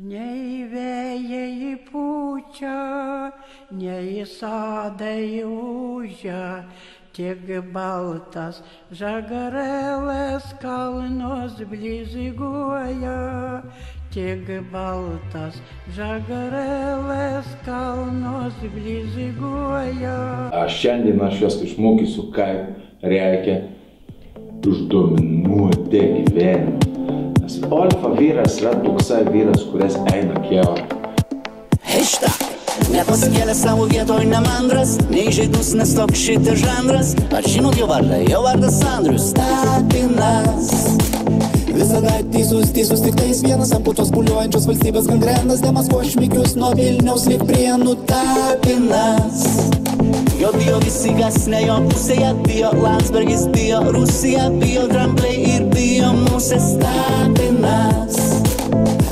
Nei vėjai pučia, nei sodai ūžia, tik baltas žagarėlės kalnus blizguoja, tik baltas žagarėlės kalnus blizguoja. Šiandien aš juos išmokysiu, kaip reikia uždominuoti gyvenimą. Nes alfa vyras yra toksai vyras, kuris eina kiaurą. Hešta, nepasikėlė savo vietoj nemandras, neįžeidus, nes toks šitas žanras. Ar žinot jo vardą? Jo vardas Andrius Tapinas. Visada teisus tik tais vienas, ant putos puliojančios valstybės gangrenas, Demasko šmikius nuo Vilniaus lig Prienų Tapinas. Jo bijo visi, kas ne jo pusėje, bijo Landsbergis, bijo Rusija, bijo drambliai ir bijo musės Tapinas.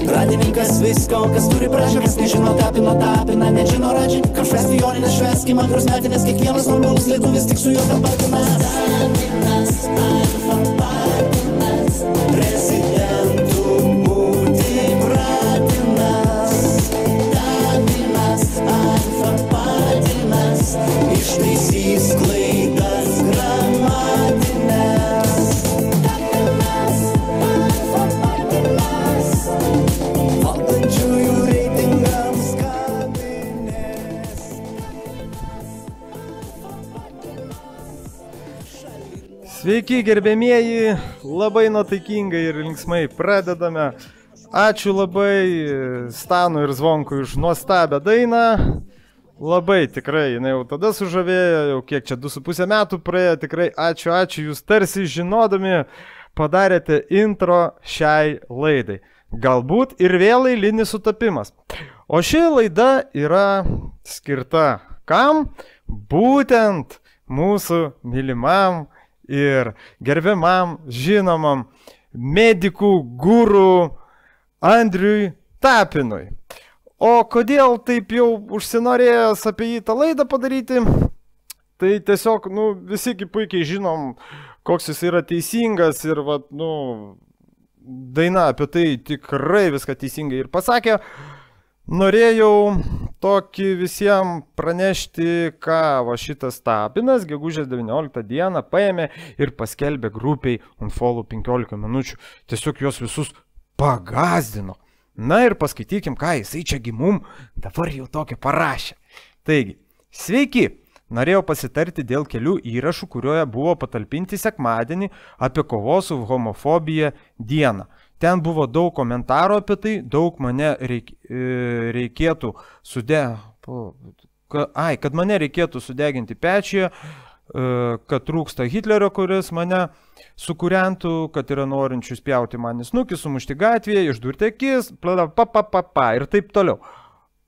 Radininkas visko, kas turi prašę, kas nežino Tapino Tapiną, nežino Radži, kam švesti joninės šveskim antros metinės, kiekvienas normalus lietuvis tik su juo tapatinas. Tapinas, alfa patinas, prezidentų būti pratinas. Tapinas, alfa patinas, ištaisys klaidas gramatinės. Tapinas, alfa patinas, valdančiųjų reitingams kabinės. Sveiki, gerbėmieji, labai nuotaikingai ir linksmai pradedame. Ačiū labai Stanui ir Zvonkui už nuostabią dainą. Labai tikrai, jinai jau tada sužavėjo, jau kiek čia 2,5 metų praėjo, tikrai ačiū, jūs tarsi žinodami padarėte intro šiai laidai. Galbūt ir vėl eilinis sutapimas. O ši laida yra skirta kam? Būtent mūsų mylimam ir gerbiamam, žinomam medikų guru Andriui Tapinui. O kodėl taip jau užsinorėjęs apie jį tą laidą padaryti? Tai tiesiog, visi puikiai žinom, koks jis yra teisingas ir, daina apie tai tikrai viską teisingai ir pasakė. Norėjau tokį visiems pranešti, ką šitas Tapinas gegužės 19 dieną paėmė ir paskelbė grupiai Unfollow 15 minučių. Tiesiog juos visus pagazdino. Na ir paskaitykim, ką jisai čiagi mum dabar jau tokį parašė. Taigi, sveiki! Norėjau pasitarti dėl kelių įrašų, kurioje buvo patalpinti sekmadienį apie kovos su homofobija dieną. Ten buvo daug komentarų apie tai, daug mane reikėtų sudeginti pečioje, kad trūksta Hitlerio, kuris mane sukūrentų, kad yra norinčių spjauti man į snukį, sumušti gatvėje, išdurti akis, ir taip toliau.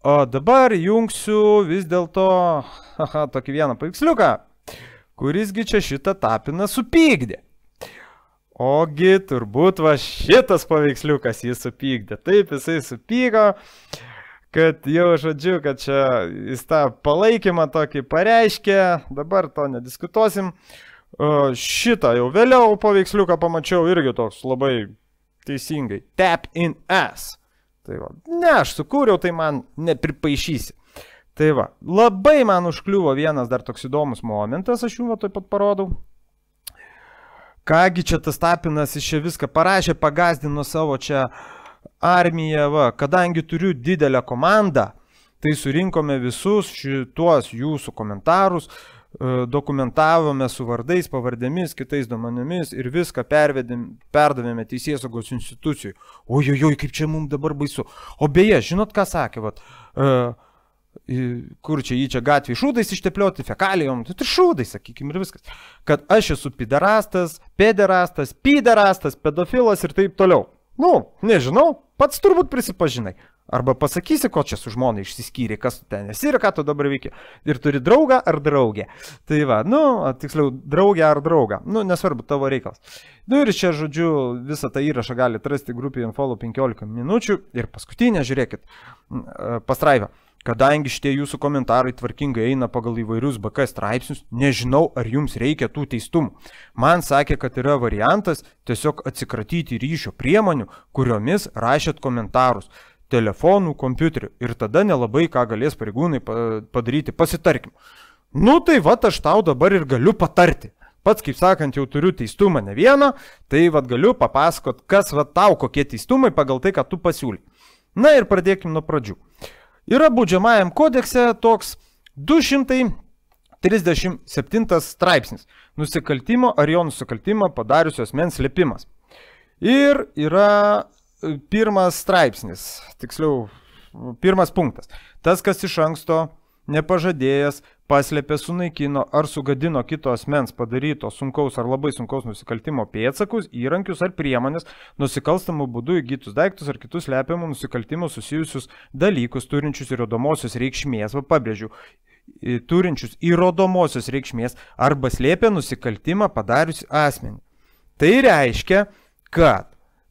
O dabar jungsiu vis dėlto tokį vieną paveiksliuką, kurisgi čia šitą Tapiną supykdė. Ogi turbūt šitas paveiksliukas jį supykdė. Taip jisai supyko, kad jau žodžiu, kad čia jis tą palaikymą tokį pareiškė, dabar to nediskutuosim. Šitą jau vėliau paveiksliuką pamačiau irgi toks labai teisingai. Tap in ass. Tai va, ne, aš sukūriau, tai man nepripaišysi. Tai va, labai man užkliuvo vienas dar toks įdomus momentas, aš jums taip pat parodau. Kągi čia tas Tapinas iš čia viską parašė, pagazdino savo čia armiją, kadangi turiu didelę komandą, tai surinkome visus šituos jūsų komentarus, dokumentavome su vardais, pavardėmis, kitais duomenimis ir viską perdavėme teisėsaugos institucijų. Ojojoj, kaip čia mums dabar baisu. O beje, žinot ką sakė, kur čia jį čia gatvėje šūdais išteplioti, fekalijom, tai šūdai, sakykim, ir viskas. Kad aš esu pederastas, pedofilas ir taip toliau. Nežinau, pats turbūt prisipažinai. Arba pasakysi, ko čia su žmona išsiskyrė, kas tu ten esi ir ką tu dabar veiki. Ir turi draugą ar draugę. Tai va, tiksliau, draugę ar draugą. Nesvarbu, tavo reikalas. Ir čia, žodžiu, visą tą įrašą gali atrasti grupėje Unfollow 15 minučių. Ir paskutinė, žiūrėkit, pastraipą. Kadangi šitie jūsų komentarai tvarkingai eina pagal įvairius BK straipsnius, nežinau, ar jums reikia tų teistumų. Man sakė, kad yra variantas tiesiog atsikratyti ryšio priemonių, kuriomis rašėt komentarus. telefonų, kompiuterių. Ir tada nelabai ką galės pareigūnai padaryti, pasitarkim. Nu tai vat aš tau dabar ir galiu patarti. Pats, kaip sakant, jau turiu teistumą ne vieną, tai vat galiu papasakot, kas vat tau kokie teistumai pagal tai, ką tu pasiūly. Na ir pradėkim nuo pradžių. Yra baudžiamajam kodekse toks 237 straipsnis. Nusikaltimo ar jo nusikaltimą padariusio asmens slėpimas. Ir yra pirmas straipsnis, tiksliau, pirmas punktas. Tas, kas iš anksto nepažadėjęs, paslėpė, sunaikino ar sugadino kito asmens padaryto sunkaus ar labai sunkaus nusikaltimo pėdsakus, įrankius ar priemonės, nusikalstamų būdų įgytus daiktus ar kitus slepiamų nusikaltimų susijusius dalykus, turinčius įrodomosios reikšmės, pabrėžiu, turinčius įrodomosios reikšmės arba slėpė nusikaltimą padariusi asmenį. Tai reiškia, kad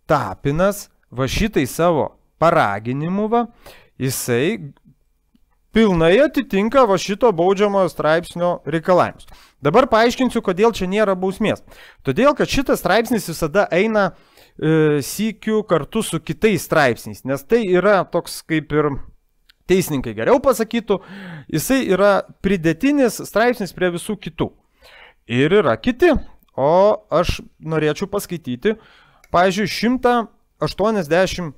Tapinas va šitai savo paraginimu, jisai pilnai atitinka va šito baudžiamojo straipsnio reikalavimus. Dabar paaiškinsiu, kodėl čia nėra bausmės. Todėl, kad šitas straipsnis visada eina sykiu kartu su kitais straipsniais, nes tai yra toks, kaip ir teisininkai geriau pasakytų, jisai yra pridėtinis straipsnis prie visų kitų. Ir yra kiti, o aš norėčiau paskaityti, pavyzdžiui, 187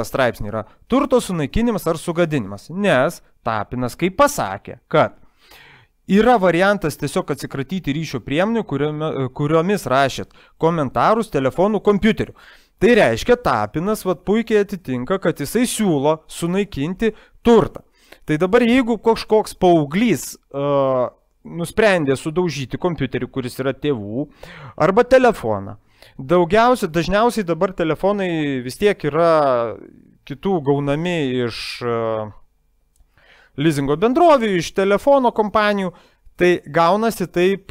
straipsnį yra turto sunaikinimas ar sugadinimas, nes Tapinas kaip pasakė, kad yra variantas tiesiog atsikratyti ryšio priemonių, kuriomis rašėt komentarus, telefonų, kompiuterių. Tai reiškia, Tapinas puikiai atitinka, kad jisai siūlo sunaikinti turtą. Tai dabar jeigu kažkoks paauglys nusprendė sudaužyti kompiuterį, kuris yra tėvų, arba telefoną, dažniausiai dabar telefonai vis tiek yra kitų gaunami iš lizingo bendrovių, iš telefono kompanijų, tai gaunasi taip,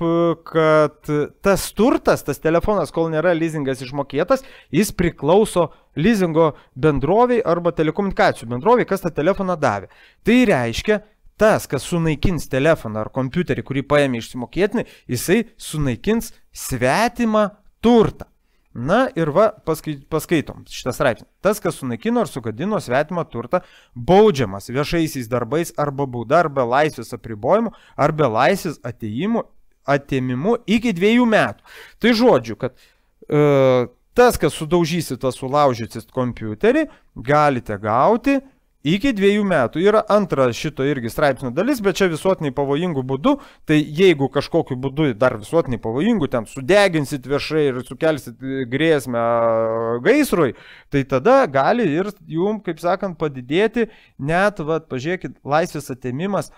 kad tas turtas, tas telefonas, kol nėra lizingas išmokėtas, jis priklauso lizingo bendroviai arba telekomunikacijų bendroviai, kas tą telefoną davė. Tai reiškia, tas, kas sunaikins telefoną ar kompiuterį, kurį paėmė išsimokėtinį, jisai sunaikins svetimą turtą. Na ir va, paskaitom šitą straipsnį. Tas, kas sunaikino ar sugadino svetimą turtą, baudžiamas viešaisiais darbais arba bauda, arba laisvės apribojimu, arba laisvės atėmimu iki 2 metų. Tai žodžiu, kad tas, kas sudaužysit, tas sulaužysit kompiuterį, galite gauti iki 2 metų. Yra antra šito irgi straipsnio dalis, bet čia visuotinai pavojingų būdų. Tai jeigu kažkokiu būdu dar visuotinai pavojingų, ten sudeginsit viešai ir sukelsit grėsmę gaisrui, tai tada gali ir jums, kaip sakant, padidėti net, pažiūrėkit, laisvės atėmimas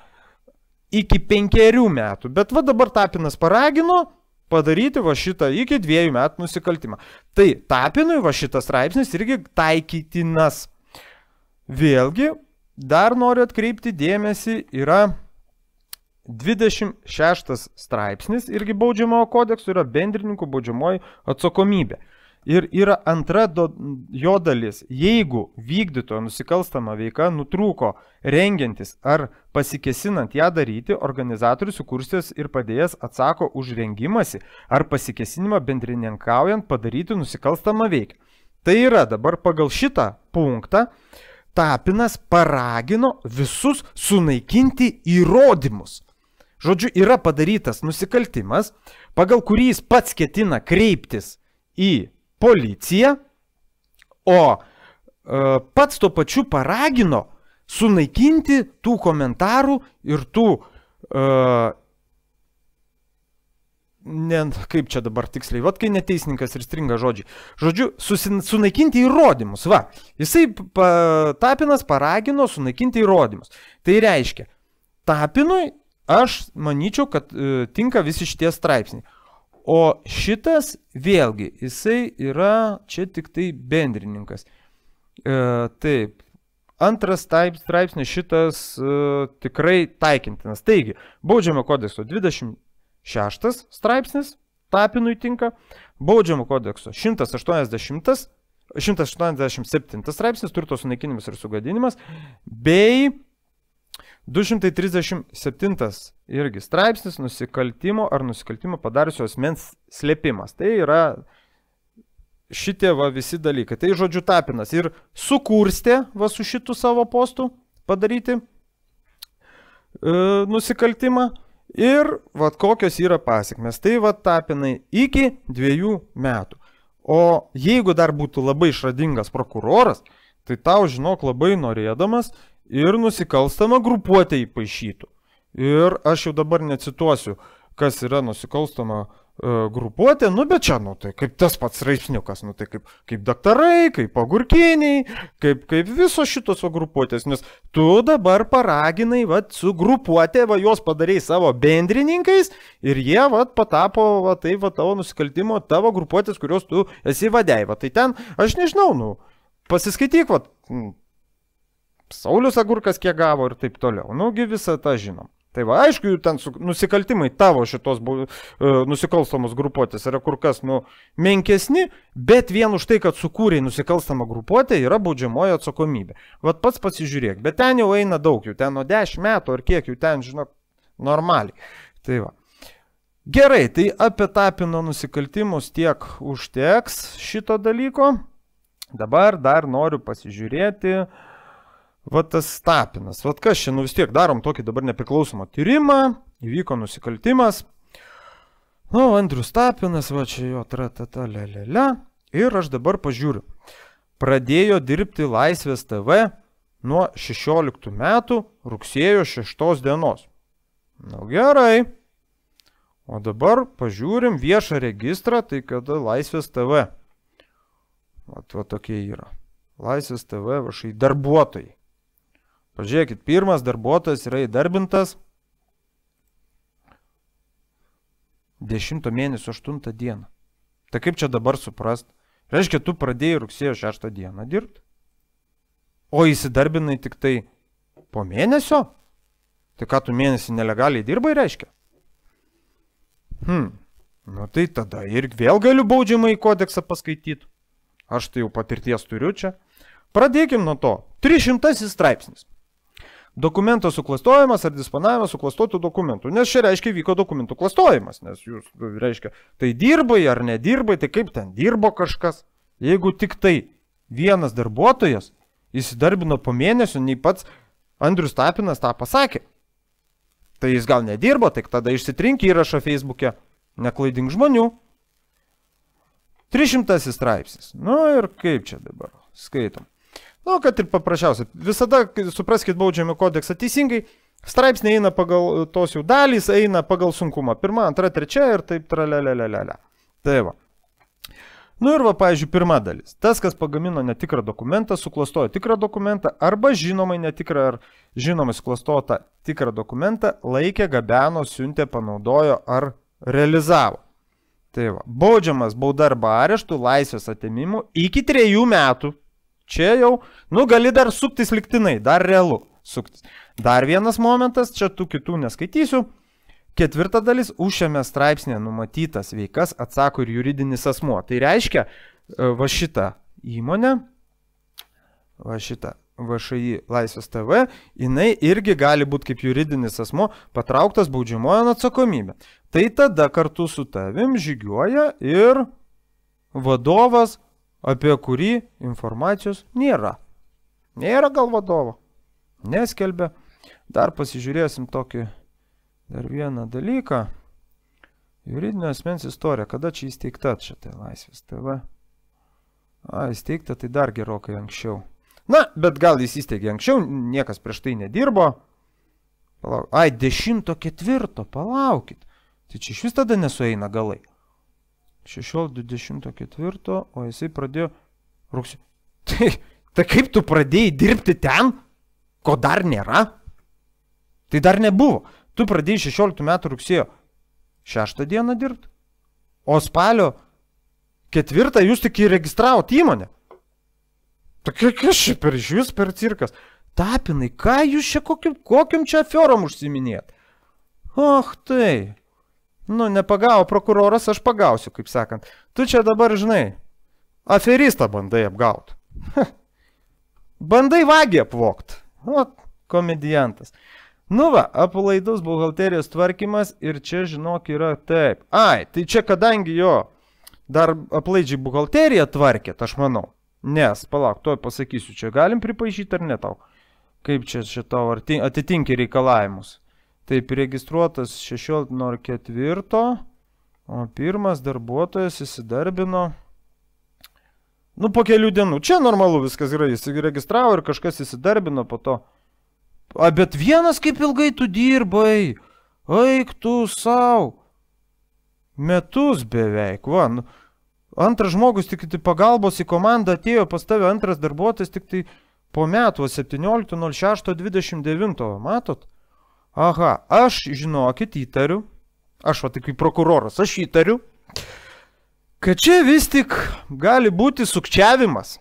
iki 5 metų. Bet dabar Tapinas paragino padaryti šitą iki 2 metų nusikaltimą. Tai Tapinui šitas straipsnis irgi taikytinas. Vėlgi, dar noriu atkreipti dėmesį, yra 26 straipsnis, irgi baudžiamojo kodekso, yra bendrininkų baudžiamoji atsakomybė. Ir yra antra jo dalis. Jeigu vykdytojo nusikalstama veika nutrūko rengiantis ar pasikesinant ją daryti, organizatorius sukurstęs ir padėjęs atsako už rengimąsi ar pasikesinimą bendrininkaujant padaryti nusikalstamą veiką. Tai yra dabar pagal šitą punktą Tapinas paragino visus sunaikinti įrodymus. Žodžiu, yra padarytas nusikaltimas, pagal kurį jis pats ketina kreiptis į policiją, o pats tuo pačiu paragino sunaikinti tų komentarų ir tų, kaip čia dabar tiksliai, kai neteisininkas ir stringa žodžiai. Žodžiu, sunaikinti įrodymus. Jisai Tapinas paragino sunaikinti įrodymus. Tai reiškia, Tapinui aš manyčiau, kad tinka visi šitie straipsniai. O šitas vėlgi, jisai yra čia tik tai bendrininkas. Taip, antras straipsnis šitas tikrai taikintinas. Taigi, baudžiamo kodekso 26 straipsnis Tapinui tinka, baudžiamo kodekso 187 straipsnis turto sunaikinimas ir sugadinimas, bei 237 irgi straipsnis nusikaltimo ar nusikaltimo padariusio asmens slėpimas. Tai yra šitie va visi dalykai. Tai žodžiu Tapinas ir sukurstė va su šitų savo postų padaryti nusikaltimą ir va kokios yra pasiekmes. Tai va Tapinai iki 2 metų. O jeigu dar būtų labai išradingas prokuroras, tai tau, žinok, labai norėdamas ir nusikalstamą grupuotę įpaišytų. Ir aš jau dabar necituosiu, kas yra nusikalstama grupuotė, nu bet čia, nu tai kaip tas pats raipsniukas, nu tai kaip daktarai, kaip agurkiniai, kaip visos šitos va grupuotės, nes tu dabar paraginai va su grupuotė, va jos padarei savo bendrininkais ir jie va patapo va tai va tavo nusikaltimo, tavo grupuotės, kurios tu esi vadei, va tai ten, aš nežinau, nu pasiskaityk, va Saulius Agurkas kiek gavo ir taip toliau, nugi visą tą žinom. Tai va, aišku, ten nusikaltimai tavo šitos nusikalstamos grupuotės yra kur kas menkesni, bet vien už tai, kad sukūrei nusikalstamą grupuotę, yra baudžiamoji atsakomybė. Vat pats pasižiūrėk, bet ten jau eina daug, jau ten nuo 10 metų ar kiek jau ten, žinok, normaliai. Tai va. Gerai, tai apie Tapino nusikaltimus tiek užteks šito dalyko. Dabar dar noriu pasižiūrėti. Va tas Tapinas, va kas čia, vis tiek darom tokį dabar nepriklausomą tyrimą, įvyko nusikaltimas. Andrius Tapinas, va čia jo tratata, ir aš dabar pažiūriu. Pradėjo dirbti Laisvės TV nuo 16 metų rugsėjo 6 dienos. Nu gerai. O dabar pažiūrim viešą registrą, tai kada Laisvės TV. Va tokie yra. Laisvės TV viešai darbuotojai. Pažiūrėkit, pirmas darbuotojas yra įdarbintas 10 mėnesio 8 dieną. Tai kaip čia dabar suprast? Reiškia, tu pradėjai rugsėjo 6 dieną dirbti, o įsidarbinai tik tai po mėnesio? Tai ką tu mėnesį nelegaliai dirbai, reiškia? Nu tai tada ir vėl galiu baudžiamąjį kodeksą paskaityti. Aš tai jau patirties turiu čia. Pradėkim nuo to. 300 straipsnis. Dokumentas suklastojimas ar disponavimas suklastotų dokumentų. Nes čia reiškia vyko dokumentų klastojimas. Nes jūs, reiškia, tai dirbai ar nedirbai, tai kaip ten dirbo kažkas. Jeigu tik tai vienas darbuotojas įsidarbino po mėnesio, nei pats Andrius Tapinas tą pasakė. Tai jis gal nedirbo, tai tada išsitrink įrašą Facebook'e. Neklaidink žmonių. 300 straipsnis. Nu ir kaip čia dabar? Skaitom. Nu, kad ir paprasčiausia. Visada, supraskit baudžiamąjį kodeksą teisingai, straipsniai eina pagal tos jų dalys, eina pagal sunkumą. 1, 2, 3 ir taip tralelelelelele. Tai va. Nu ir va, pavyzdžiui, pirma dalis. Tas, kas pagamino netikrą dokumentą, suklastojo tikrą dokumentą, arba žinomai netikrą ar žinomai suklastotą tikrą dokumentą, laikė, gabeno, siuntė, panaudojo ar realizavo. Tai va. Baudžiamas bauda arba areštų, laisvės atėmimų iki 3 metų. Čia jau, nu gali dar suktis liktinai, dar realu suktis. Dar vienas momentas, čia tų kitų neskaitysiu. 4 dalis, už šiame straipsnėje numatytas veikas atsako ir juridinis asmuo. Tai reiškia, va šitą įmonę, va šitą VŠI Laisvės TV, jinai irgi gali būti kaip juridinis asmuo patrauktas baudžiamojon atsakomybę. Tai tada kartu su tavim žygiuoja ir vadovas, apie kurį informacijos nėra. Nėra gal vadovo. Neskelbia. Dar pasižiūrėsim tokį dar vieną dalyką. Juridinio asmens istorija. Kada čia įsteigta šitai Laisvės TV? Įsteigta tai dar gerokai anksčiau. Na, bet gal jis įsteigė anksčiau, niekas prieš tai nedirbo. 10.4. Palaukit. Tai čia iš vis tada nesueina galai. 16.24, o jisai pradėjo rugsėjo. Tai kaip tu pradėjai dirbti ten, ko dar nėra? Tai dar nebuvo. Tu pradėjai 16 metų rugsėjo 6 dieną dirbti, o spalio 4 jūs tik įregistravot įmonę. Tai kas čia per jūs per cirkas? Tapinai, ką jūs čia kokiam čia aferom užsiminėt? Tai. Nu, nepagavo prokuroras, aš pagausiu, kaip sakant. Tu čia dabar, žinai, aferistą bandai apgauti. Bandai vagį apvokt. Komediantas. Nu va, apalaidus buhalterijos tvarkymas ir čia, žinok, yra taip. Tai čia kadangi jo dar aplaidžiai buhalteriją tvarkėt, aš manau. Nes, palauk, tuoj pasakysiu, čia galim pripaišyti ar ne tau? Kaip čia tau atitinki reikalavimus? Taip, registruotas 16.04, o pirmas darbuotojas įsidarbino, nu, po kelių dienų. Čia normalu viskas yra, jis registravo ir kažkas įsidarbino po to. Bet vienas kaip ilgai tu dirbai, eik tu sau. Metus beveik, va. Antras žmogus tik pagalbos į komandą atėjo pas tave, antras darbuotojas tik tai po metų, 17.06.29, matot? Aha, aš, žinokit, įtariu, aš va tik kaip prokuroras, aš įtariu, kad čia vis tik gali būti sukčiavimas.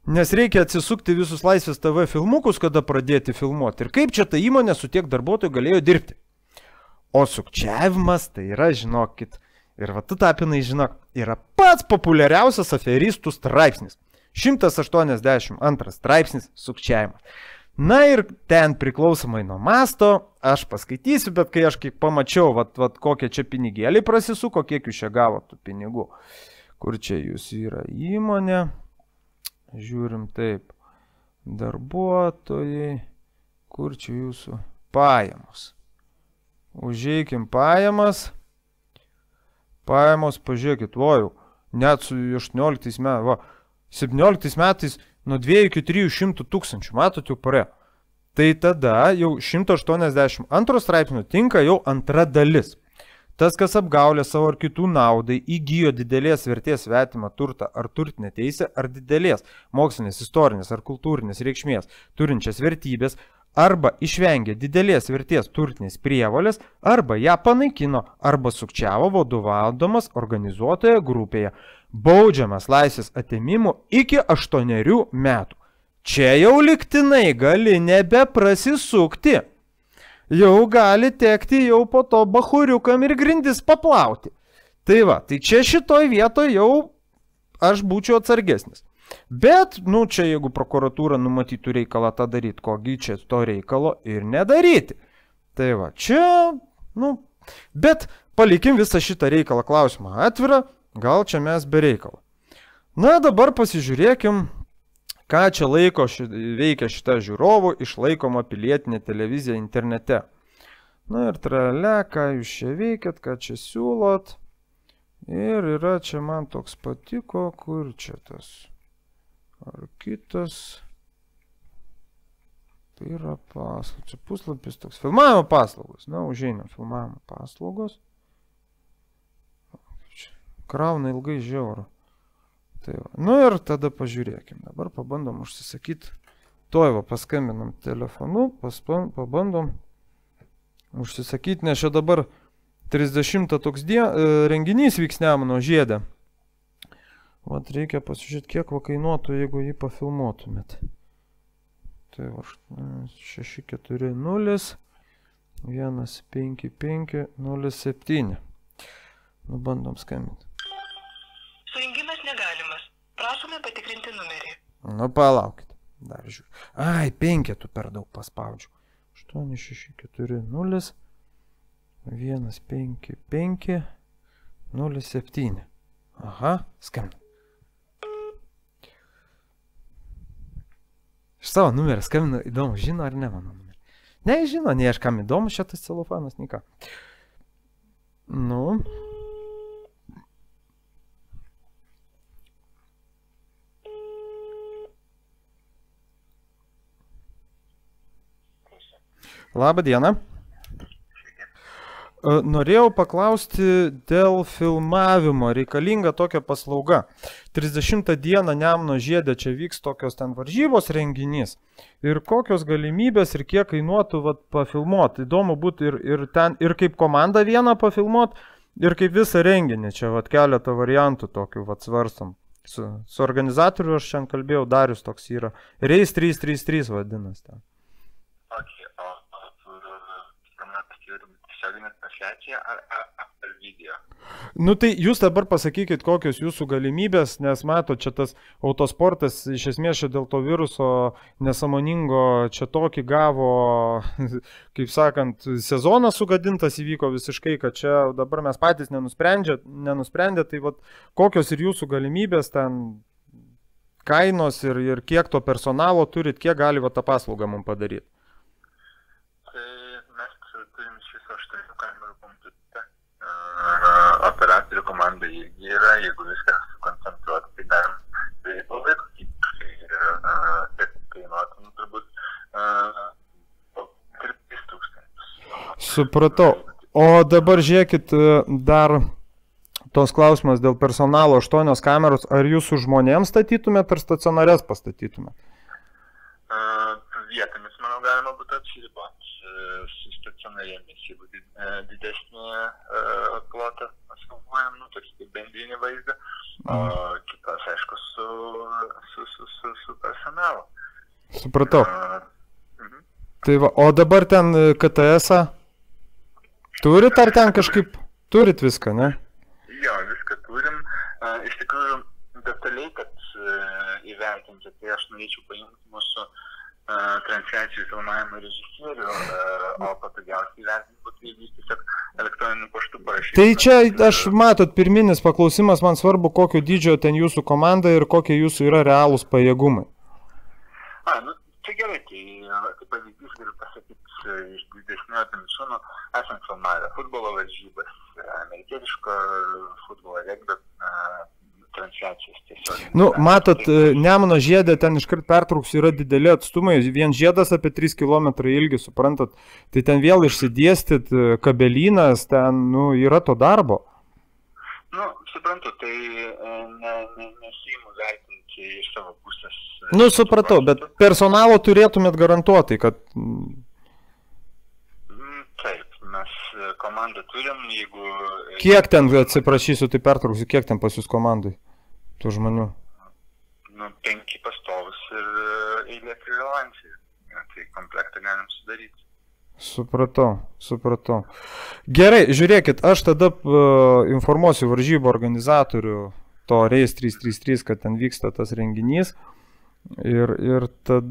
Nes reikia atsisukti visus Laisvės TV filmukus, kada pradėti filmuoti. Ir kaip čia ta įmonė su tiek darbuotojų galėjo dirbti. O sukčiavimas tai yra, žinokit, ir va tu Tapinai žinok, yra pats populiariausias aferistų straipsnis. 182 straipsnis sukčiavimas. Na ir ten priklausomai nuo masto, aš paskaitysiu, bet kai aš kiek pamačiau, vat kokie čia pinigėliai prasisuko, kiek jūs čia gavo tų pinigų. Kur čia jūs yra įmonė? Žiūrim taip. Darbuotojai. Kur čia jūsų pajamos? Užeikim pajamas. Pajamos, pažiūrėkit, vojau, net su 18 metais, va, 17 metais nuo 2 iki 300 tūkstančių, matot jau parėjo. Tai tada jau 182 straipsnio tinka jau antra dalis. Tas, kas apgaulė savo ar kitų naudai, įgyjo didelės vertės svetimą turtą ar turtinę teisę, ar didelės mokslinės, istorinės ar kultūrinės reikšmės turinčias vertybės, arba išvengė didelės vertės turtinės prievolės, arba ją panaikino, arba sukčiavo vadovaudamas organizuotoje grupėje, baudžiamas laisvės atėmimu iki 8 metų. Čia jau lygtinai gali nebeprasisukti. Jau gali tekti jau po to bachuriukam ir grindis paplauti. Tai va, tai čia šitoj vietoj jau aš būčiau atsargesnis. Bet, nu, čia jeigu prokuratūra numatytų reikalą tą daryti, kogi čia to reikalo ir nedaryti. Tai va, čia, nu, bet palikim visą šitą reikalą klausimą atvirą, gal čia mes be reikalo. Na, dabar pasižiūrėkim, ką čia veikia šita žiūrovų išlaikoma pilietinė televizija internete. Na ir trale, ką jūs čia veikiat, ką čia siūlot. Ir yra čia man toks patiko, kur čia tas... Ar kitas. Tai yra paslaugos. Čia puslapis toks. Filmavimo paslaugos. Na, užeinam filmavimo paslaugos. Krauna ilgai žiauru. Tai va. Nu ir tada pažiūrėkim. Dabar pabandom užsisakyti. Tuoj va paskambinam telefonu. Pabandom užsisakyti. Nes čia dabar 30 toks renginys vyks Nemuno žiede. Vat reikia pasižiūrėti, kiek va kainuotų, jeigu jį pafilmuotumėt. Tai va, 640 15507. Nu, bandom skambinti. Sujungimas negalimas. Prašome patikrinti numerį. Nu, palaukit. Dar žiūrėjau. Ai, 5 per daug paspaudžiu. 8640 15507. Aha, skambinu. Iš savo numerį skambinu, įdomu, žino ar ne mano numerį. Ne, žino, nei aš kam įdomu šitas celofanas, nei ką. Nu. Labą dieną. Norėjau paklausti dėl filmavimo, reikalinga tokia paslauga. 30 dieną Nemuno žiede čia vyks tokios ten varžybos renginys. Ir kokios galimybės ir kiek kainuotų vat, pafilmuoti. Įdomu būtų ir ten, ir kaip komandą vieną pafilmuoti, ir kaip visą renginį. Čia vat, keletą variantų tokių vat, svarstam. Su organizatoriu aš šiandien kalbėjau, Darius toks yra. Reis 333 vadinas ten. tiesioginė transliacija ar per video? Nu tai jūs dabar pasakykit, kokios jūsų galimybės, nes mato, čia tas autosportas iš esmės čia dėl to viruso nesąmoningo čia tokį gavo, kaip sakant, sezonas sugadintas įvyko visiškai, kad čia dabar mes patys nenusprendė, tai vat, kokios ir jūsų galimybės ten kainos ir kiek to personalo turit, kiek gali va, tą paslaugą mums padaryti? Tai mes turim iš viso 8 kamerų kompiuterį. Operatorių komanda irgi yra, jeigu viską sukoncentruoti, tai darom tai labai kokybiškai ir tiek kainuotų turbūt 3,000. Supratau. O dabar žiūrėkit dar tos klausimas dėl personalo 8 kameros, ar jūs su žmonėms statytumėt ar stacionarias pastatytumėt? Vietomis, manau, galima būtų apsiriboti su stacionarėmis, jeigu didesnį plotą asfaltuojam, toks kaip bendrinį vaizdą, o kitas, aišku, su personalu. Supratau. Tai va, o dabar ten KTS-ą turit ar ten kažkaip turit viską, ne? Jo, viską turim. Iš tikrųjų, detaliai, kad įvertinti, tai aš norėčiau paimti mūsų transliacijų filmavimo režisierių, o patogiausiai įvertinti būtų, jeigu jūs tiesiog elektroniniu paštu parašyti. Tai čia, aš matot, pirminis paklausimas, man svarbu, kokio dydžio ten jūsų komanda ir kokie jūsų yra realūs pajėgumai. Nu, čia gerai, tai pavyzdys galiu pasakyti iš didesnių apimčių, esant filmavę futbolo varžybas, amerikietiško futbolo regbio transliacijos tiesiog. Nu, matot, Nemuno žiede ten iškart pertrauksiu yra dideli atstumai, vien žiedas apie 3 km ilgį, suprantat, tai ten vėl išsidėstyt kabelynas, ten, yra to darbo. Nu, suprantu, tai nesiimu vertinti iš savo pusės. Supratau, bet personalo turėtumėt garantuotai, kad... Taip, mes komandą turim, jeigu... Kiek ten, atsiprašysiu, tai pertrauksiu, kiek ten pas jūs komandai, tų žmonių? 5 pastovus ir eilė freelancerių, tai komplektą galim sudaryti. Supratau. Gerai, žiūrėkit, aš tada informuosiu varžybų organizatorių to Race 333, kad ten vyksta tas renginys ir tada,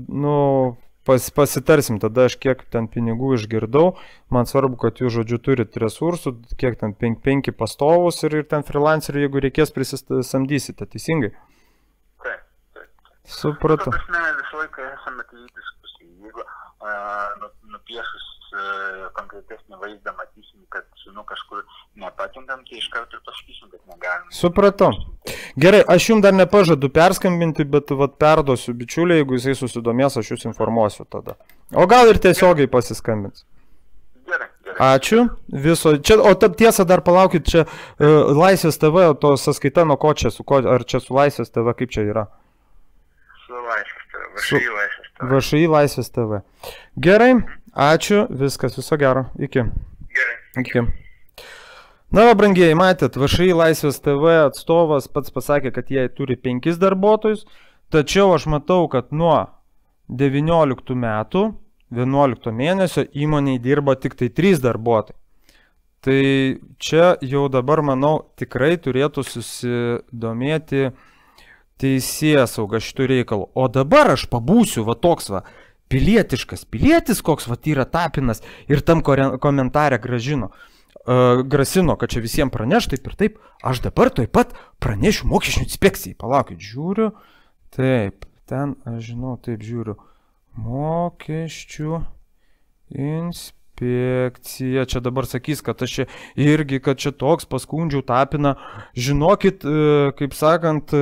pasitarsim tada aš kiek ten pinigų išgirdau, man svarbu, kad jūs žodžiu turit resursų, kiek ten 5 pastovus ir ten freelancerių, jeigu reikės prisisamdysite, teisingai? Taip. Supratau. Ta prasme, visą laiką esame tai diskusijai, jeigu nupiešus konkretesnį vaizdą matysim, kad kažkur nepatinkam, tai iš karto ir pasakysim, kad negalim. Supratau. Gerai, aš jums dar nepažadu perskambinti, bet perduosiu bičiuliai, jeigu jisai susidomės, aš jūs informuosiu tada. O gal ir tiesiogiai pasiskambins. Gerai. Ačiū. O tiesa dar palaukit, čia Laisvės TV, to sąskaita nuo ko čia, ar čia su Laisvės TV, kaip čia yra? Su Laisvės TV, VŠI Laisvės TV. VŠI Laisvės TV. Gerai, ačiū, viskas, viso gero, iki. Gerai. Iki. Na, brangieji, matėt, VŠI Laisvės TV atstovas pats pasakė, kad jie turi 5 darbuotojus, tačiau aš matau, kad nuo 19 metų, 11 mėnesio įmonėje dirba tik tai 3 darbuotojai. Tai čia jau dabar, manau, tikrai turėtų susidomėti teisėsauga šitų reikalų. O dabar aš pabūsiu, toks pilietis, koks yra Tapinas ir tam komentare grasino, kad čia visiems praneš, taip ir taip, aš dabar tuoj pat pranešiu mokesčių inspekcijai. Palaukit, žiūriu, taip, ten, aš žinau, taip žiūriu, mokesčių inspekcija, čia dabar sakys, kad aš čia irgi, kad čia toks paskundžiau Tapiną, žinokit, kaip sakant,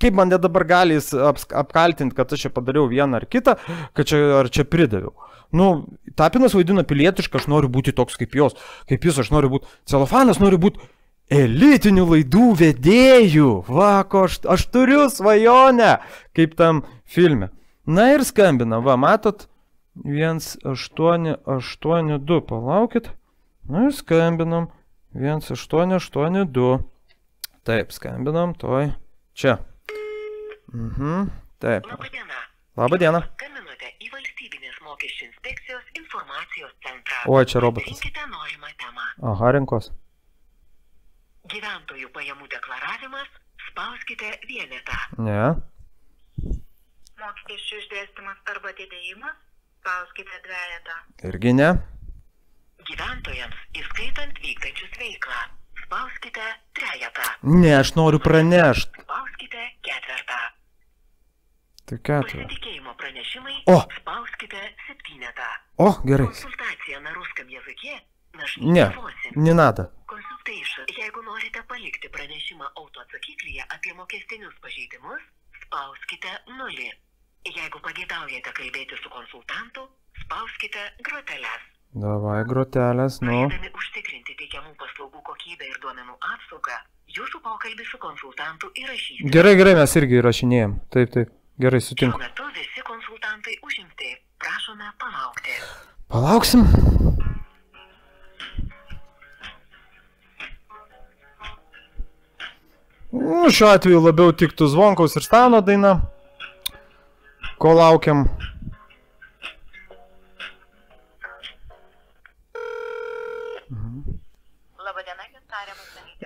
kaip man dabar gali apkaltinti, kad aš čia padariau vieną ar kitą, kad ar čia pridaviau. Tapinas vaidina pilietišką, aš noriu būti toks kaip jis, aš noriu būti, Celofanas nori būti elitinių laidų vedėjų, aš turiu svajonę, kaip tam filme. Na ir skambina, matot, 1882, palaukit, na ir skambinam, 1882. Taip, skambinam, toj, čia. Taip. Labadiena. Labadiena. Skambinote į valstybinės mokesčių inspekcijos informacijos centrą. Oi, čia robotas. Rinkite norimą temą. Aha, rinkos. Gyventojų pajamų deklaravimas, spauskite vienetą. Ne. Mokesčių išdėstymas arba atidėjimas, spauskite dvejetą. Irgi ne. Gyventojams, įskaitant vykdančius veiklą, spauskite trejetą. Ne, aš noriu pranešti. Spauskite ketvertą. Tai ketvirtą. Pasitikėjimo pranešimai, O! spauskite septynetą. O, gerai. Konsultacija на русском языке, наш Ne, не надо. Consultation. Jeigu norite palikti pranešimą autoatsakiklyje apie mokestinius pažeidimus, spauskite 0. Jeigu pageidaujate kalbėti su konsultantu, spauskite groteles. Davai, grotelės, nu. Norėdami užtikrinti teikiamų paslaugų kokybę ir duomenų apsaugą, jūsų pokalbį su konsultantu įrašysite. Gerai, mes irgi įrašinėjom. Taip, taip. Gerai, Šiuo sutinku. metu visi konsultantai užimti. Prašome palaukti. Palauksim. Šiuo atveju labiau tiktų Zvonkaus ir Stano daina. Ko laukiam?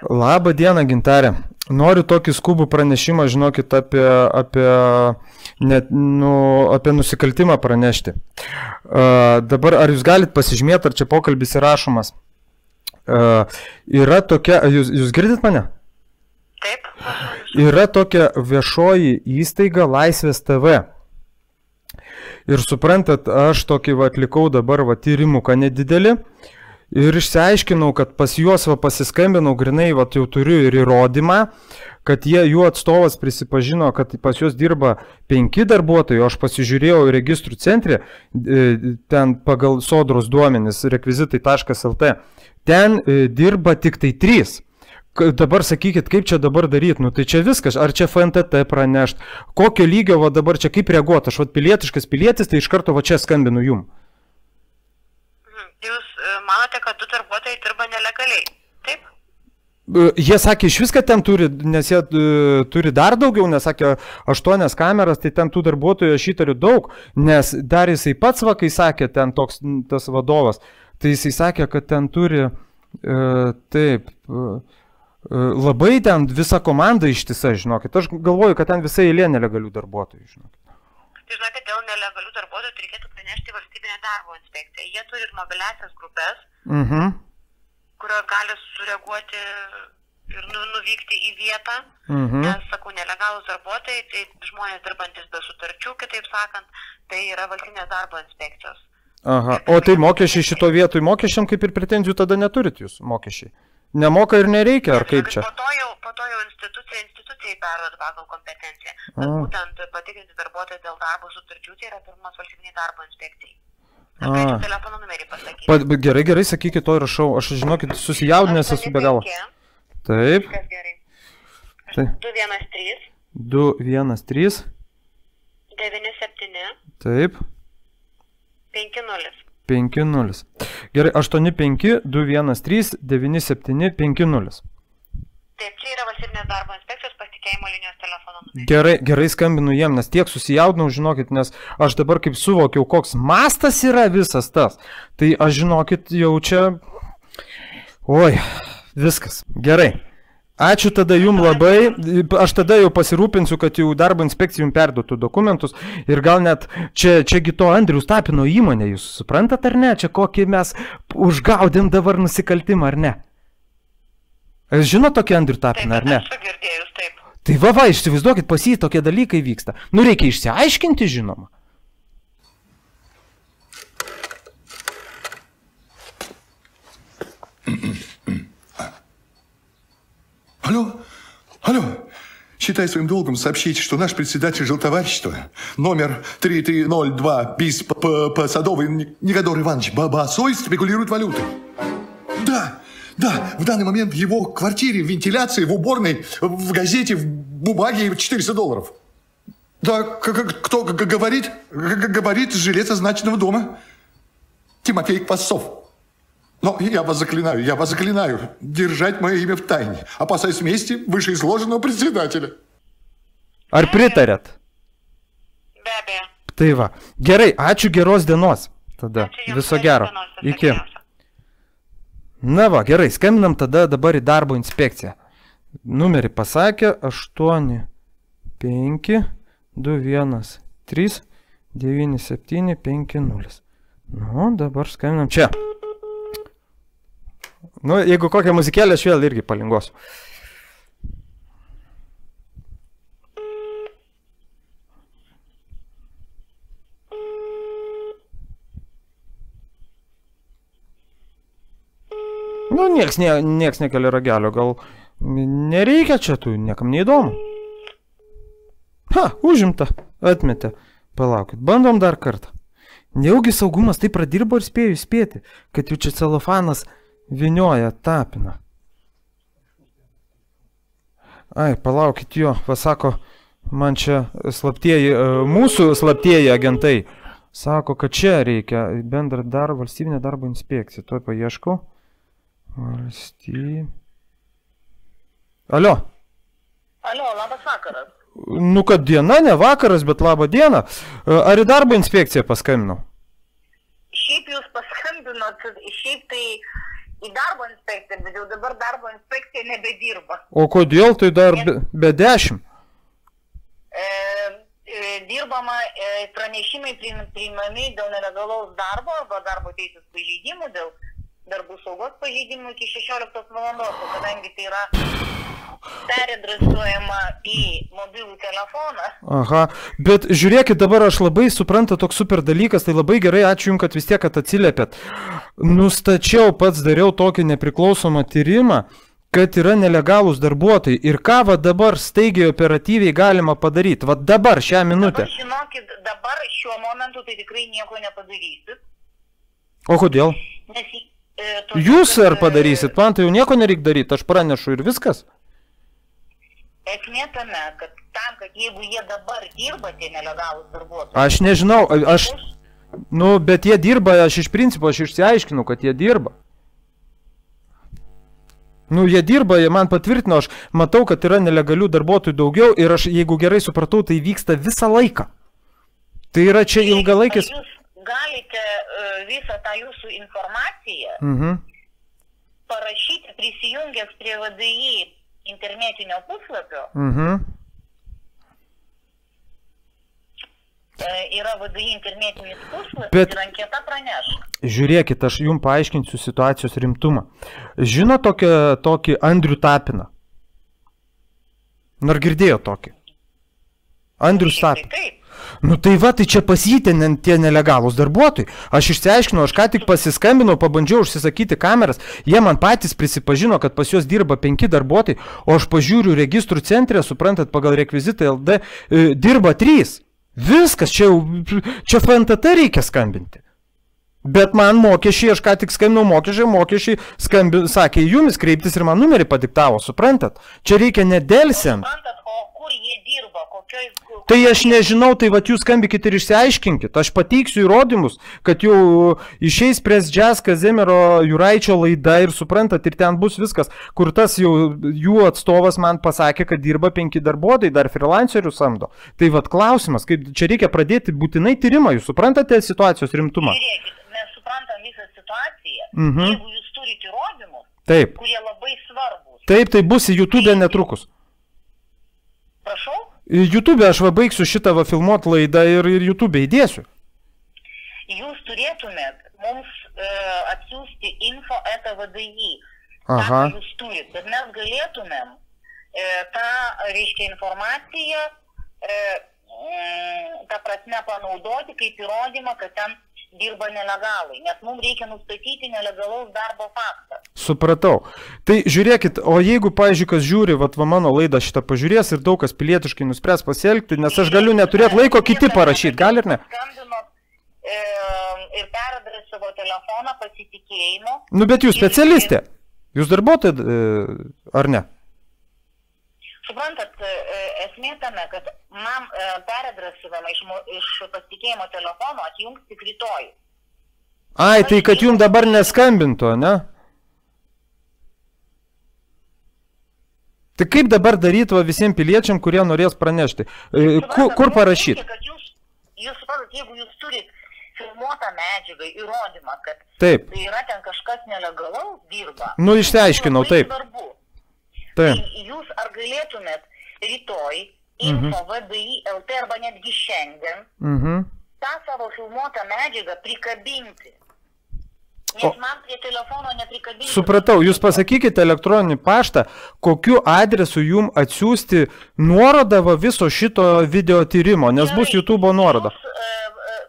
Labą dieną, Gintarė. Noriu tokį skubų pranešimą, žinokit, apie nusikaltimą pranešti. Dabar, ar jūs galite pasižymėti, ar čia pokalbis įrašomas? Yra tokia, jūs girdit mane? Taip. Yra tokia viešoji įstaiga Laisvės TV. Ir suprantat, aš tokį atlikau dabar tyrimuką nedidelį. Ir išsiaiškinau, kad pas juos pasiskambinau, grinai jau turiu ir įrodymą, kad jų atstovas prisipažino, kad pas juos dirba 5 darbuotojai, o aš pasižiūrėjau į registrų centrį, ten pagal sodros duomenis, rekvizitai.lt, ten dirba tik tai 3. Dabar sakykit, kaip čia dabar daryti, nu tai čia viskas, ar čia FNTT pranešt, kokio lygio dabar čia kaip reaguoti, aš pilietiškas pilietis, tai iš karto čia skambinu jum. Jūs manote, kad 2 darbuotojai dirba nelegaliai, taip? Jie sakė, iš viską ten turi, nes jie turi dar daugiau, nes sakė 8 kameras, tai ten tų darbuotojų aš įtariu daug, nes dar jisai pats, kai sakė, ten toks tas vadovas, tai jisai sakė, kad ten turi, labai ten visa komanda ištisa, žinokit, aš galvoju, kad ten visai eilė nelegalių darbuotojų, žinokit. Žinokit, dėl nelegalių darbuotojų reikėtų pranešti valstybinę darbo inspekciją. Jie turi ir mobiliasias grupės, kurios gali sureaguoti ir nuvykti į vietą. Nes, sakau, nelegalūs darbuotojai, tai žmonės dirbantis be sutarčių, kitaip sakant, tai yra valstybinės darbo inspekcijos. Aha, o tai mokesčiai šito vietoj mokesčiam kaip ir pretenzijų tada neturit jūs mokesčiai? Nemoka ir nereikia, ar kaip čia? Po to jau institucijai perduoda pagal kompetenciją. Bet būtent patikrinti darbuotojai dėl darbo sutarčių, tai yra pirmas valstybiniai darbo inspekcijai. Aš galėčiau telefono numerį pasakyti. Gerai, sakykit, to įrašau. Aš, žinokit, susijaudinęs esu be galo. Taip. Viskas gerai. 213. 213. 97. Taip. 50. 50. Gerai, 85 213 97 50. Taip, čia yra valstybinės darbo inspekcijos pasitikėjimo linijos telefono numeris. Gerai skambinu jiem, nes tiek susijaudinau, žinokit, nes aš dabar kaip suvokiau, koks mastas yra visas tas. Tai aš, žinokit, jau čia... Oi, viskas. Gerai. Ačiū tada jum labai. Aš tada jau pasirūpinsiu, kad jau darbo inspekcija jums perduotų dokumentus. Ir gal net čiagi to Andriaus Tapino įmonė, jūs suprantat ar ne? Čia kokį mes užgaudėm dabar nusikaltimą, ar ne? Jūs žinot tokį Andrių Tapiną, ar ne? Taip, esu girdėjus, taip. Tai va, įsivaizduokit, pas jį tokie dalykai vyksta. Nu, reikia išsiaiškinti, žinoma. Алло, считай своим долгом сообщить, что наш председатель жилтоварищества, номер 3302 БИС по Садовой, Никодор Иванович Бабасой, спекулирует валютой. Да, в данный момент в его квартире, в вентиляции, в уборной, в газете, в бумаге $400. Да, кто говорит? Говорит жилец означенного дома. Тимофей Квасцов. Но я вас заклинаю, держать мое имя в тайне, опасаясь мести вышеизложенного председателя. Ar pritarėt? Be abejo. Tai va. Gerai, ačiū, geros dienos. Tada viso gero. Iki. Na va, gerai, skambinam tada dabar į darbo inspekciją. Numerį pasakė 8 5 2 1 3 9 7 5 0. Nu, dabar skambinam čia. Nu, jeigu kokią muzikėlę, aš vėl irgi palingosiu. Nu, nieks nekelia ragelio, gal nereikia čia, tu niekam neįdomu. Ha, užimta, atmetė. Palaukit, bandom dar kartą. Nejaugi saugumas tai pradirbo ir spėjo įspėti, kad jau čia celofanas vinioja tapiną. Ai, palaukit jo, pasako, man čia slaptieji, mūsų slaptieji agentai. Sako, kad čia reikia bendrą valstybinę darbo inspekciją. Tuoj paieškau. Alio. Alio, labas vakaras. Nu, kad diena, ne vakaras, bet labą dieną. Ar į darbo inspekciją paskambinau? Šiaip jūs paskambinot, šiaip tai į darbo inspekciją, bet jau dabar darbo inspekcija nebedirba. O kodėl tai dar be 10? Dirbama pranešimai priimami dėl nelegalaus darbo arba darbo teisės pažeidimų, dėl darbų saugos pažeidimų iki 16 valandos, kadangi tai yra peradresuojama į mobilų telefoną. Aha, bet žiūrėkit, dabar aš labai suprantu toks super dalykas, tai labai gerai, ačiū Jums, kad vis tiek atsiliepėt. Nustačiau, pats dariau tokį nepriklausomą tyrimą, kad yra nelegalūs darbuotojai. Ir ką va dabar staigiai operatyviai galima padaryti? Va dabar, šią minutę. Dabar, žinokit, dabar šiuo momentu tai tikrai nieko nepadarysit. O kodėl? Nes, Jūs ar padarysit, man tai jau nieko nereik daryti, aš pranešu ir viskas. Esmė tame, kad tam, kad jeigu jie dabar dirba, tie nelegalūs darbuotojai. Aš nežinau, nu, bet jie dirba, aš iš principo, aš išsiaiškinu, kad jie dirba. Nu, jie dirba, jie man patvirtino, aš matau, kad yra nelegalių darbuotojų daugiau ir aš, jeigu gerai supratau, tai vyksta visą laiką. Tai yra čia ilgalaikis... Jūs galite visą tą jūsų informaciją parašyti, prisijungęs prie VDI internetinio puslapio. Yra VDI internetinis puslapis ir anketa praneš. Žiūrėkit, aš jums paaiškinsiu situacijos rimtumą. Žino tokį Andrių Tapiną? Ar girdėjo tokį? Andrius Tapinas. Taip. Nu tai va, tai čia pas jį tie nelegalūs darbuotojai. Aš išsiaiškinau, aš ką tik pasiskambinau, pabandžiau užsisakyti kameras, jie man patys prisipažino, kad pas juos dirba 5 darbuotojai, o aš pažiūriu registrų centre, suprantat, pagal rekvizitą LD, dirba 3. Viskas, čia FNTT reikia skambinti. Bet man mokesčiai, aš ką tik skambinau mokesčiai sakė jumis kreiptis ir man numerį padiktavo, suprantat? Čia reikia nedelsiant. Suprantat, o kur jie dirba, kokioj... Tai aš nežinau, tai vat jūs skambikit ir išsiaiškinkit. Aš pateiksiu įrodymus, kad jau išeis Press Jazz Kazimiero Juraičio laida ir suprantat, ir ten bus viskas, kur tas jau jų atstovas man pasakė, kad dirba 5 darbuotojai, dar freelancerių samdo. Tai vat klausimas, kaip čia reikia pradėti būtinai tyrimą, jūs suprantate situacijos rimtumą? Žiūrėkit, mes suprantam visą situaciją, jeigu jūs turite įrodymus, kurie labai svarbus. Taip, tai bus į YouTube netrukus. Prašau? YouTube aš va baigsiu šitą va filmuot laidą ir YouTube įdėsiu. Jūs turėtumėt mums atsiųsti info@vdi. Aha. Tą jūs turit, bet mes galėtumėm tą, reiškia, informaciją tą prasme panaudoti kaip įrodymą, kad ten dirba nelegalai, nes mums reikia nustatyti nelegalaus darbo faktą. Supratau. Tai žiūrėkit, o jeigu, pavyzdžiui, kas žiūri, va mano laidą šitą pažiūrės ir daug kas pilietiškai nuspręs pasielgti, nes aš galiu neturėti laiko kiti parašyti, gal ir ne? Skambinot ir peradresavo telefoną pasitikėjimo. Nu, bet jūs specialistė. Jūs darbuotojai, ar ne? Suprantat, esmė tame, kad man peradresavimą iš pasitikėjimo telefono atjungs tik rytoj. Ai, tai kad jums dabar neskambintų, ne? Tai kaip dabar daryti va visiems piliečiam, kurie norės pranešti? Kur parašyti? jūs suprantat, jeigu jūs turit filmuotą medžiagą, įrodymą, kad taip. Tai yra ten kažkas nelegalaus dirba. Nu, išsiaiškinau, taip. Darbu. Taip. Tai jūs ar galėtumėt rytoj info VDI LT arba netgi šiandien tą savo filmuotą medžiagą prikabinti? Nes man prie telefono neprikabinti. Supratau, jūs pasakykite elektroninį paštą, kokiu adresu jum atsiųsti nuorodą viso šito video tyrimo, nes bus YouTube nuoroda.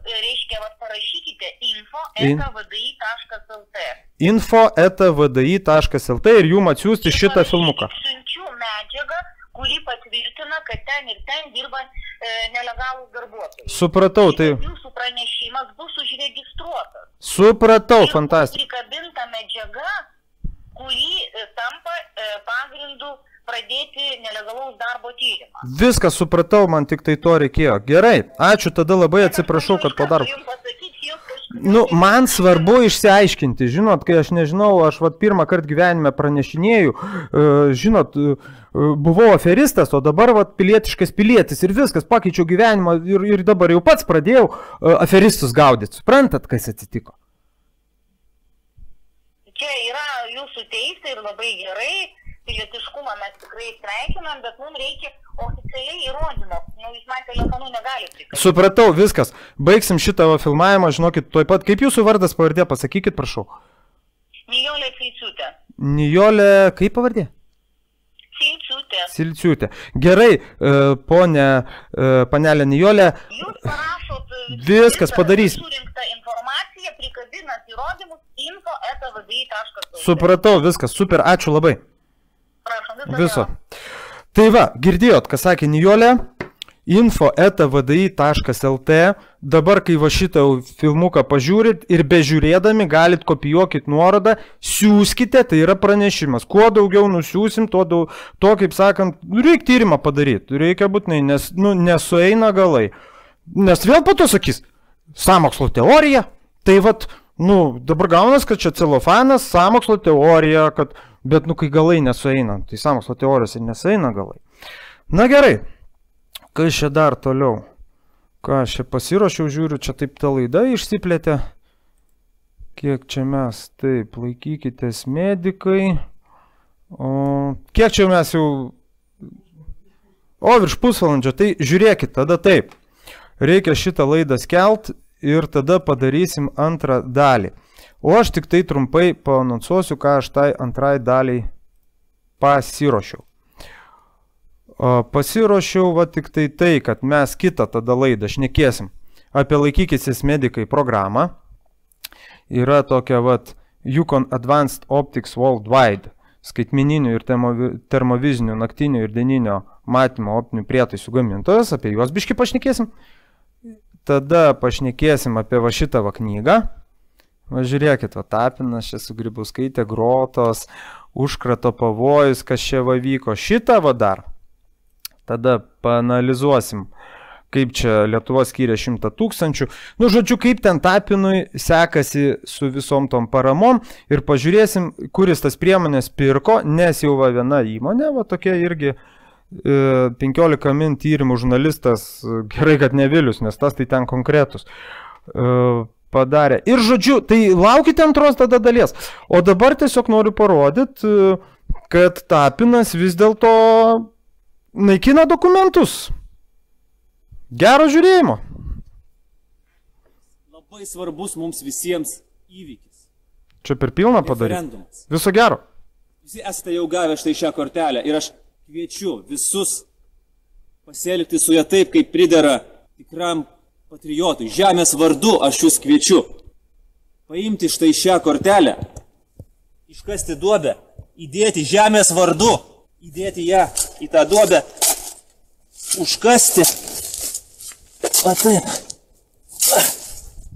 Reiškia, parašykite info@vdi.lt. info@vdi.lt ir jum atsiųsti šitą filmuką. Siunčiu medžiagą, kuri patvirtina, kad ten ir ten dirba nelegalūs darbuotojai. Supratau, tai... Jūsų pranešimas bus užregistruotas. Supratau, fantastika. Prikabinta medžiaga, kuri tampa pagrindu pradėti nelegalaus darbo tyrimą. Viską supratau, man tik tai to reikėjo. Gerai, ačiū, tada labai atsiprašau, kad padarau. Nu, man svarbu išsiaiškinti, žinot, kai aš nežinau, aš pirmą kartą gyvenime pranešinėjau, žinot, buvau aferistas, o dabar pilietiškas pilietis ir viskas, pakeičiau gyvenimą ir dabar jau pats pradėjau aferistus gaudyti. Suprantat, kas atsitiko? Čia yra jūsų teisė ir labai gerai. Pilietiškumą mes tikrai sveikinam, bet mums reikia oficialiai įrodymų. Nu, jūs man telefonu negalite prikabinti. Supratau, viskas. Baigsim šitą filmavimą, žinokit, tuoj pat. Kaip jūsų vardas, pavardė, pasakykit, prašau. Nijolė Silciūtė. Nijolė, kaip pavardė? Silciūtė. Silciūtė. Gerai, panelė Nijolė. Jūs parašot viskas padarysim. Surinktą informaciją, prikabinat įrodymus info@vdi.lt. Supratau, viskas, super, ačiū labai. Viso. Tai va, girdėjot, ką sakė Nijolė, info@vdi.lt, dabar kai šitą filmuką pažiūrit ir bežiūrėdami galit kopijuokit nuorodą, siūskite, tai yra pranešimas. Kuo daugiau nusiūsim, to kaip sakant, reikia tyrimą padaryti, reikia būtinai, nes nesueina galai. Nes vėl po to sakys, sąmokslo teorija, tai dabar gaunas, kad čia celofanas, sąmokslo teorija, kad... Bet, kai galai nesueina, tai sąmokslo teorijos ir nesueina galai. Na gerai, kas čia dar toliau? Ką aš čia pasiruošiau, žiūriu, čia taip ta laida išsiplėtė. Kiek čia mes, taip, laikykitės medikai. Kiek čia mes jau... virš pusvalandžio, tai žiūrėkit, tada taip. Reikia šitą laidą skelt ir tada padarysim antrą dalį. O aš tik tai trumpai paanonsuosiu, ką aš tai antrai daliai pasiruošiau. Pasiruošiau tik tai, kad mes kitą tada laidą šnekėsim apie laikykitės medikai programą. Yra tokia Yukon Advanced Optics Worldwide, skaitmeninių ir termovizinių naktinių ir dieninio matymo optinių prietaisų gamintojas, apie juos biškį pašnekėsim. Tada pašnekėsim apie šitą knygą. Žiūrėkit, Tapinas čia su Grybauskaite, Grotos, Užkrato pavojus, kas čia vyko. Šitą dar. Tada paanalizuosim, kaip čia Lietuva skyrė 100 000. Žodžiu, kaip ten Tapinui sekasi su visom tom paramom ir pažiūrėsim, kuris tas priemonės pirko, nes jau viena įmonė, tokia irgi 15 min tyrimų žurnalistas, gerai, kad ne Vilius, nes tas tai ten konkretus. Padarė. Ir žodžiu, tai laukite antros tada dalies. O dabar tiesiog noriu parodyti, kad Tapinas vis dėlto naikina dokumentus. Gero žiūrėjimo. Labai svarbus mums visiems įvykis. Čia per pilną padaryti. Viso gero. Visi esate jau gavę štai šią kortelę ir aš kviečiu visus pasielgti su ją taip, kaip pridera tikram patriotui, žemės vardu aš jūs kviečiu paimti štai šią kortelę, iškasti duobę, įdėti žemės vardu, įdėti ją į tą duobę, užkasti, taip,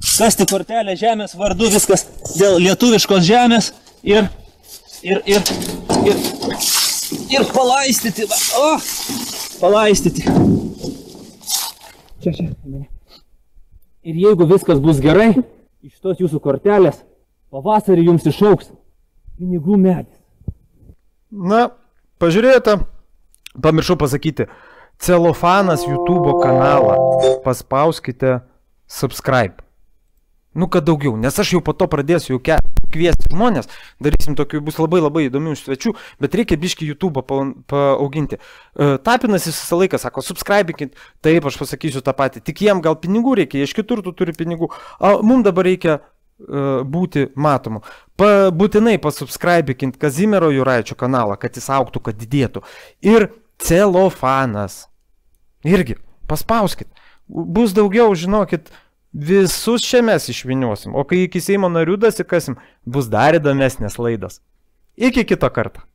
užkasti kortelę žemės vardu, viskas dėl lietuviškos žemės ir palaistyti, palaistyti. Čia. Ir jeigu viskas bus gerai, iš tos jūsų kortelės pavasarį jums išauks pinigų medis. Na, pažiūrėjote, pamiršau pasakyti, Celofanas YouTube kanalą. Paspauskite subscribe. Nu, kad daugiau, nes aš jau po to pradėsiu jau kviesti žmonės, darysim tokių, bus labai įdomių svečių, bet reikia biškį YouTube paauginti. Tapinas visą laiką sako, subscribikit, taip, aš pasakysiu tą patį, tik jiem gal pinigų reikia, iš kitur tu turi pinigų, mums dabar reikia būti matomu. Būtinai pasubscribikint Kazimiero Juraičio kanalą, kad jis augtų, kad didėtų. Ir Celofanas. Irgi, paspauskit. Bus daugiau, žinokit, visus čia mes išviniosim, o kai iki Seimo narių dasikasim, bus dar įdomesnės laidos. Iki kito karto.